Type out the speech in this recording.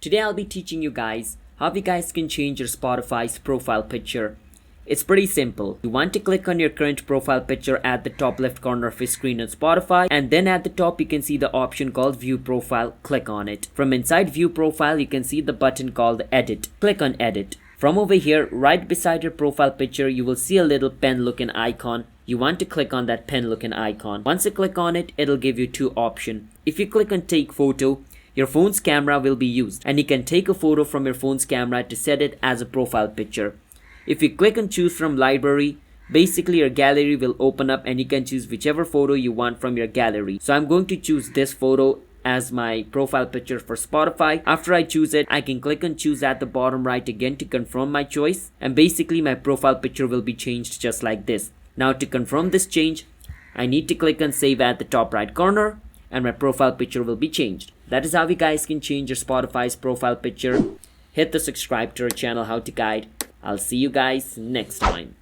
Today I'll be teaching you guys how you guys can change your Spotify's profile picture. It's pretty simple. You want to click on your current profile picture at the top left corner of your screen on Spotify, and then at the top you can see the option called View Profile. Click on it. From inside View Profile you can see the button called Edit. Click on Edit. From over here, right beside your profile picture, you will see a little pen looking icon. You want to click on that pen looking icon. Once you click on it, it'll give you two options. If you click on Take Photo, your phone's camera will be used, and you can take a photo from your phone's camera to set it as a profile picture. If you click on Choose from Library, basically your gallery will open up and you can choose whichever photo you want from your gallery. So I'm going to choose this photo as my profile picture for Spotify. After I choose it, I can click on Choose at the bottom right again to confirm my choice, and basically my profile picture will be changed just like this. Now to confirm this change, I need to click on Save at the top right corner, and my profile picture will be changed. That is how you guys can change your Spotify's profile picture. Hit the subscribe to our channel How to Guide. I'll see you guys next time.